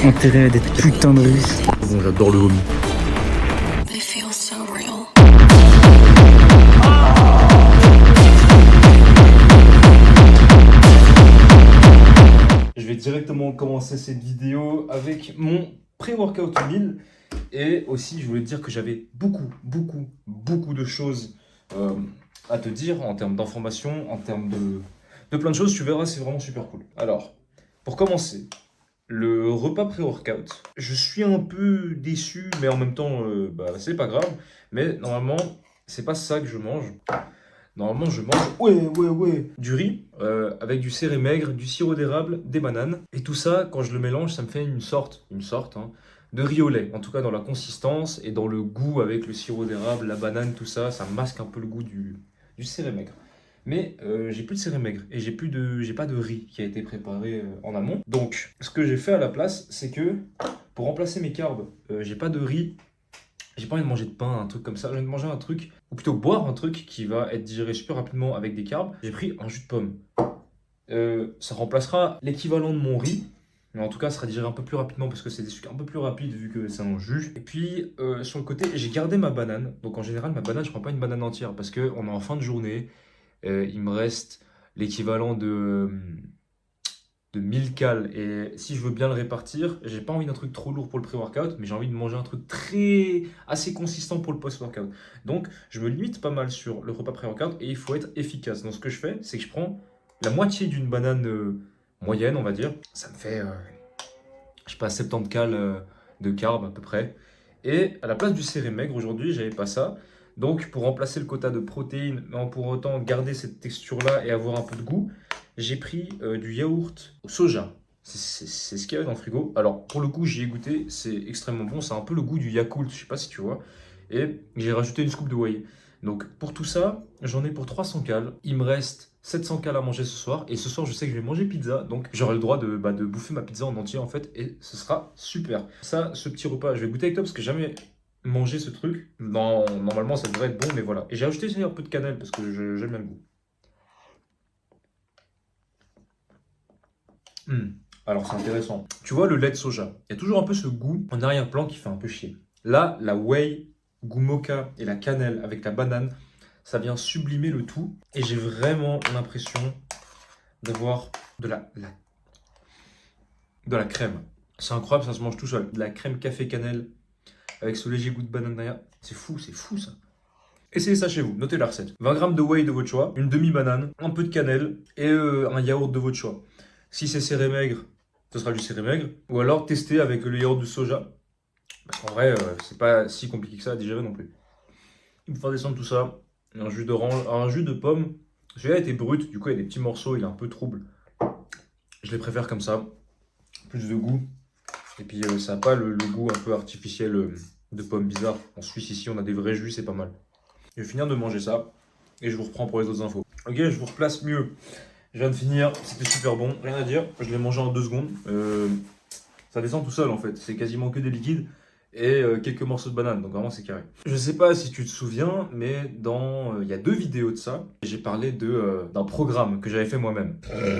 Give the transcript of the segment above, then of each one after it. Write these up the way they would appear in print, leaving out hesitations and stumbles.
Enterré à des putains de Russes. Bon, j'adore le vomi. They feel so real. Je vais directement commencer cette vidéo avec mon pré-workout meal. Et aussi, je voulais te dire que j'avais beaucoup de choses à te dire en termes d'informations, en termes de plein de choses. Tu verras, c'est vraiment super cool. Alors, pour commencer, le repas pré-workout, je suis un peu déçu, mais en même temps, c'est pas grave. Mais normalement, c'est pas ça que je mange. Normalement, je mange du riz avec du céré maigre, du sirop d'érable, des bananes. Et tout ça, quand je le mélange, ça me fait une sorte de riz au lait. En tout cas, dans la consistance et dans le goût avec le sirop d'érable, la banane, tout ça, ça masque un peu le goût du céré maigre. Mais j'ai plus de céré maigre et j'ai pas de riz qui a été préparé en amont. Donc, ce que j'ai fait à la place, c'est que pour remplacer mes carbs, j'ai pas de riz. J'ai pas envie de manger de pain, un truc comme ça. J'ai envie de manger un truc, ou plutôt boire un truc qui va être digéré super rapidement avec des carbs. J'ai pris un jus de pomme. Ça remplacera l'équivalent de mon riz. Mais en tout cas, ça sera digéré un peu plus rapidement parce que c'est des sucres un peu plus rapides vu que c'est un jus. Et puis, sur le côté, j'ai gardé ma banane. Donc en général, ma banane, je prends pas une banane entière parce qu'on est en fin de journée. Il me reste l'équivalent de 1000 cales. Et si je veux bien le répartir, j'ai pas envie d'un truc trop lourd pour le pré-workout, mais j'ai envie de manger un truc assez consistant pour le post-workout. Donc, je me limite pas mal sur le repas pré-workout et il faut être efficace. Donc, ce que je fais, c'est que je prends la moitié d'une banane moyenne, on va dire. Ça me fait, je sais pas, 70 cales de carbs à peu près. Et à la place du céré maigre, aujourd'hui, j'avais pas ça. Donc, pour remplacer le quota de protéines, mais en pour autant garder cette texture-là et avoir un peu de goût, j'ai pris du yaourt au soja. C'est ce qu'il y avait dans le frigo. Alors, pour le coup, j'y ai goûté. C'est extrêmement bon. C'est un peu le goût du Yakult, je sais pas si tu vois. Et j'ai rajouté une scoop de whey. Donc, pour tout ça, j'en ai pour 300 cales. Il me reste 700 cales à manger ce soir. Et ce soir, je sais que je vais manger pizza. Donc, j'aurai le droit de bouffer ma pizza en entier, en fait. Et ce sera super. Ça, ce petit repas, je vais goûter avec toi parce que j'ai jamais mangé ce truc. Normalement, ça devrait être bon, mais voilà. Et j'ai ajouté aussi un peu de cannelle parce que j'aime bien le goût. Alors c'est intéressant. Tu vois le lait de soja, il y a toujours un peu ce goût en arrière-plan qui fait un peu chier. Là, la whey, goût mocha et la cannelle avec la banane, ça vient sublimer le tout. Et j'ai vraiment l'impression d'avoir de la crème. C'est incroyable, ça se mange tout seul. De la crème café cannelle avec ce léger goût de banane derrière. C'est fou ça. Essayez ça chez vous, notez la recette. 20 g de whey de votre choix, une demi-banane, un peu de cannelle et un yaourt de votre choix. Si c'est céré maigre, ce sera du céré maigre. Ou alors tester avec le yaourt de soja. Parce qu'en vrai, c'est pas si compliqué que ça à digérer non plus. Il me faut descendre tout ça. Un jus d'orange, un jus de pomme. Celui-là était brut, du coup il y a des petits morceaux, il est un peu trouble. Je les préfère comme ça. Plus de goût. Et puis ça n'a pas le goût un peu artificiel de pomme bizarre. En Suisse ici on a des vrais jus, c'est pas mal. Je vais finir de manger ça. Et je vous reprends pour les autres infos. Ok, je vous replace mieux. Je viens de finir, c'était super bon, rien à dire. Je l'ai mangé en 2 secondes. Ça descend tout seul en fait, c'est quasiment que des liquides et quelques morceaux de banane, donc vraiment c'est carré. Je sais pas si tu te souviens, mais il y a 2 vidéos de ça, j'ai parlé d'un programme que j'avais fait moi-même.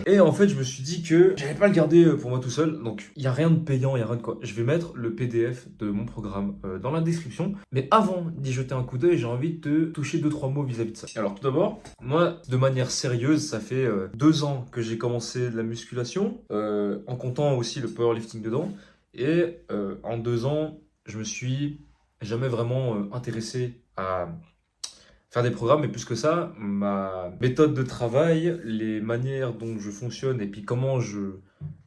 Et en fait, je me suis dit que j'allais pas le garder pour moi tout seul, donc il y a rien de payant, il y a rien de quoi. Je vais mettre le PDF de mon programme dans la description, mais avant d'y jeter un coup d'œil, j'ai envie de te toucher 2-3 mots vis-à-vis de ça. Alors tout d'abord, moi, de manière sérieuse, ça fait 2 ans que j'ai commencé de la musculation, en comptant aussi le powerlifting dedans, et en 2 ans, je me suis jamais vraiment intéressé à faire des programmes, mais plus que ça, ma méthode de travail, les manières dont je fonctionne et puis comment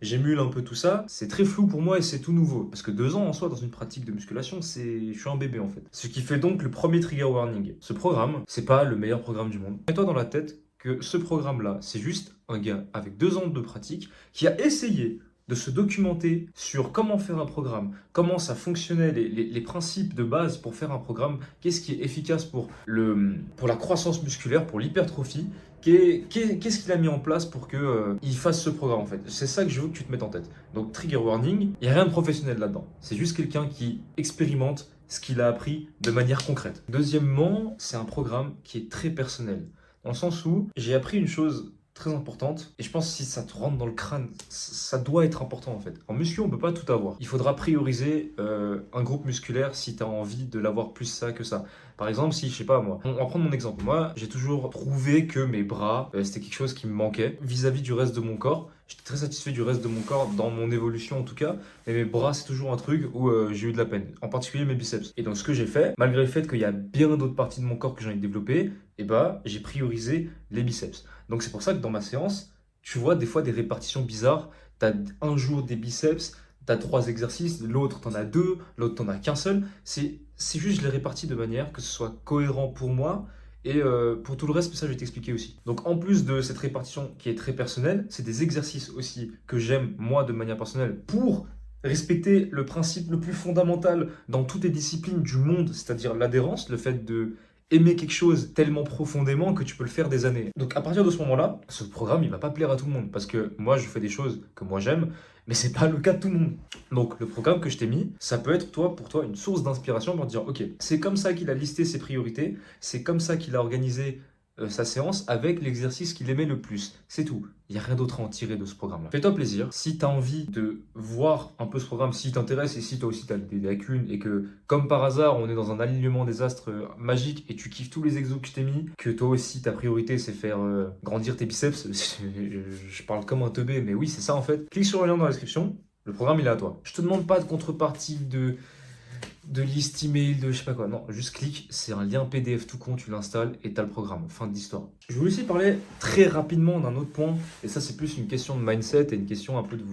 j'émule un peu tout ça, c'est très flou pour moi et c'est tout nouveau. Parce que 2 ans en soi dans une pratique de musculation, je suis un bébé en fait. Ce qui fait donc le premier trigger warning. Ce programme, c'est pas le meilleur programme du monde. Mets-toi dans la tête que ce programme-là, c'est juste un gars avec 2 ans de pratique qui a essayé de se documenter sur comment faire un programme, comment ça fonctionnait, les principes de base pour faire un programme, qu'est-ce qui est efficace pour la croissance musculaire, pour l'hypertrophie, qu'est-ce qu'il a mis en place pour qu'il fasse ce programme en fait. C'est ça que je veux que tu te mettes en tête. Donc trigger warning, il n'y a rien de professionnel là-dedans. C'est juste quelqu'un qui expérimente ce qu'il a appris de manière concrète. Deuxièmement, c'est un programme qui est très personnel, dans le sens où j'ai appris une chose très importante. Et je pense que si ça te rentre dans le crâne, ça doit être important en fait. En muscu, on peut pas tout avoir. Il faudra prioriser un groupe musculaire si tu as envie de l'avoir plus ça que ça. Par exemple, si, je sais pas moi, on va prendre mon exemple. Moi, j'ai toujours trouvé que mes bras, c'était quelque chose qui me manquait vis-à-vis du reste de mon corps. J'étais très satisfait du reste de mon corps, dans mon évolution en tout cas. Mais mes bras, c'est toujours un truc où j'ai eu de la peine. En particulier mes biceps. Et donc, ce que j'ai fait, malgré le fait qu'il y a bien d'autres parties de mon corps que j'ai envie de développer, et bah, j'ai priorisé les biceps. Donc, c'est pour ça que dans ma séance, tu vois des fois des répartitions bizarres. T'as un jour des biceps, t'as 3 exercices, l'autre t'en as 2, l'autre t'en as qu'un seul. C'est juste, je les répartis de manière que ce soit cohérent pour moi et pour tout le reste, ça je vais t'expliquer aussi. Donc en plus de cette répartition qui est très personnelle, c'est des exercices aussi que j'aime moi de manière personnelle pour respecter le principe le plus fondamental dans toutes les disciplines du monde, c'est-à-dire l'adhérence, le fait de aimer quelque chose tellement profondément que tu peux le faire des années. Donc à partir de ce moment-là, ce programme il va pas plaire à tout le monde parce que moi je fais des choses que moi j'aime, mais c'est pas le cas de tout le monde. Donc le programme que je t'ai mis, ça peut être pour toi une source d'inspiration pour dire ok, c'est comme ça qu'il a listé ses priorités, c'est comme ça qu'il a organisé sa séance avec l'exercice qu'il aimait le plus. C'est tout. Il n'y a rien d'autre à en tirer de ce programme-là. Fais-toi plaisir. Si tu as envie de voir un peu ce programme, s'il t'intéresse et si toi aussi tu as des lacunes et que, comme par hasard, on est dans un alignement des astres magique et tu kiffes tous les exos que je t'ai mis, que toi aussi ta priorité c'est faire grandir tes biceps, je parle comme un teubé, mais oui, c'est ça en fait. Clique sur le lien dans la description. Le programme il est à toi. Je te demande pas de contrepartie de liste email, de je sais pas quoi. Non, juste clique, c'est un lien PDF tout con, tu l'installes et t'as le programme. Fin de l'histoire. Je voulais aussi parler très rapidement d'un autre point, et ça c'est plus une question de mindset et une question un peu de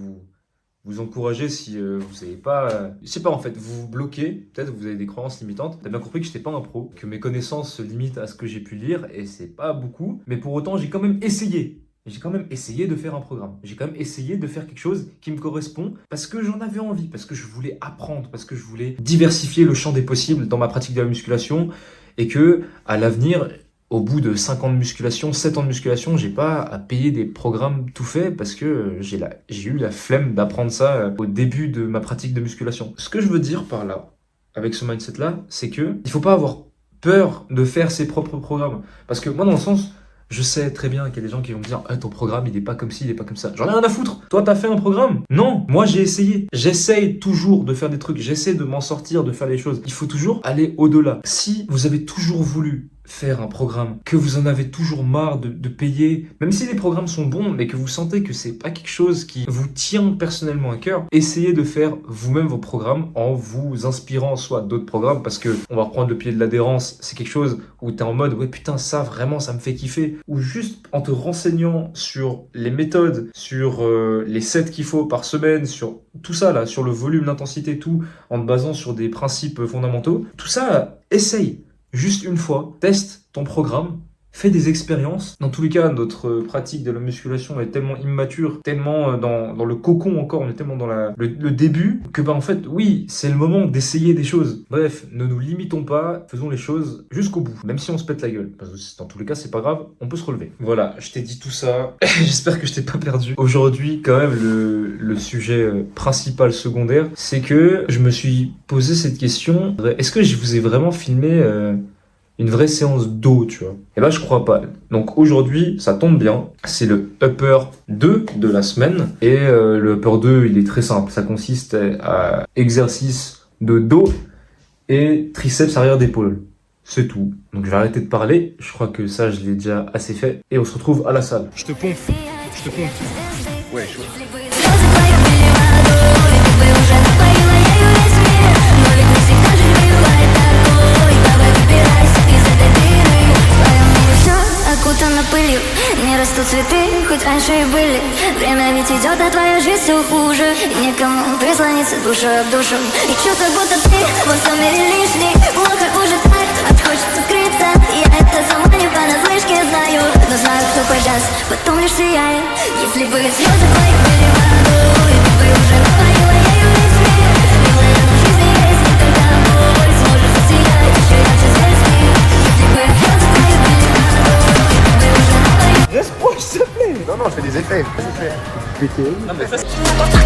vous encourager si vous savez pas... je sais pas en fait, vous vous bloquez, peut-être vous avez des croyances limitantes. T'as bien compris que j'étais pas un pro, que mes connaissances se limitent à ce que j'ai pu lire, et c'est pas beaucoup. Mais pour autant, j'ai quand même essayé. J'ai quand même essayé de faire un programme. J'ai quand même essayé de faire quelque chose qui me correspond parce que j'en avais envie, parce que je voulais apprendre, parce que je voulais diversifier le champ des possibles dans ma pratique de la musculation et que à l'avenir, au bout de 5 ans de musculation, 7 ans de musculation, j'ai pas à payer des programmes tout faits parce que j'ai eu la flemme d'apprendre ça au début de ma pratique de musculation. Ce que je veux dire par là, avec ce mindset-là, c'est que il faut pas avoir peur de faire ses propres programmes. Parce que moi, dans le sens... je sais très bien qu'il y a des gens qui vont me dire ton programme il est pas comme ci, il est pas comme ça. J'en ai rien à foutre. Toi t'as fait un programme? Non, moi j'ai essayé. J'essaye toujours de faire des trucs, j'essaie de m'en sortir, de faire les choses. Il faut toujours aller au-delà. Si vous avez toujours voulu faire un programme, que vous en avez toujours marre de payer, même si les programmes sont bons, mais que vous sentez que c'est pas quelque chose qui vous tient personnellement à cœur, essayez de faire vous-même vos programmes en vous inspirant soit d'autres programmes, parce que on va reprendre le pied de l'adhérence, c'est quelque chose où t'es en mode ouais putain ça vraiment ça me fait kiffer, ou juste en te renseignant sur les méthodes, sur les sets qu'il faut par semaine, sur tout ça là, sur le volume, l'intensité, tout, en te basant sur des principes fondamentaux, tout ça, essaye. Juste une fois, teste ton programme, fais des expériences. Dans tous les cas, notre pratique de la musculation est tellement immature, tellement dans le cocon encore, on est tellement dans le début, que en fait, oui, c'est le moment d'essayer des choses. Bref, ne nous limitons pas, faisons les choses jusqu'au bout, même si on se pète la gueule. Parce que dans tous les cas, c'est pas grave, on peut se relever. Voilà, je t'ai dit tout ça, j'espère que je t'ai pas perdu. Aujourd'hui, quand même, le sujet principal, secondaire, c'est que je me suis posé cette question, est-ce que je vous ai vraiment filmé... une vraie séance d'eau, tu vois. Et ben, je crois pas. Donc aujourd'hui, ça tombe bien. C'est le upper 2 de la semaine. Et le upper 2, il est très simple. Ça consiste à exercice de dos et triceps arrière d'épaule. C'est tout. Donc je vais arrêter de parler. Je crois que ça, je l'ai déjà assez fait. Et on se retrouve à la salle. Je te pompe. Je te pompe. Ouais, chaud. Окутана пылью, не растут цветы, хоть раньше и были. Время ведь идет, а твоя жизнь все хуже. И некому прислониться душой об душу. И чувство, будто ты во всем мире лишний. Плохо уже так, хочется скрыться. Я это сама не понаслышке знаю. Но знаю, кто погас, потом лишь сияет. Если бы слезы твои были водой, ты бы уже напоила ею весь мир. Милая, но в жизни есть не только боль. Сможешь засиять еще ярче звезды. Если бы слезы твои были водой. Reste proche, s'il te plaît. Non, je fais des effets. Non, mais fais...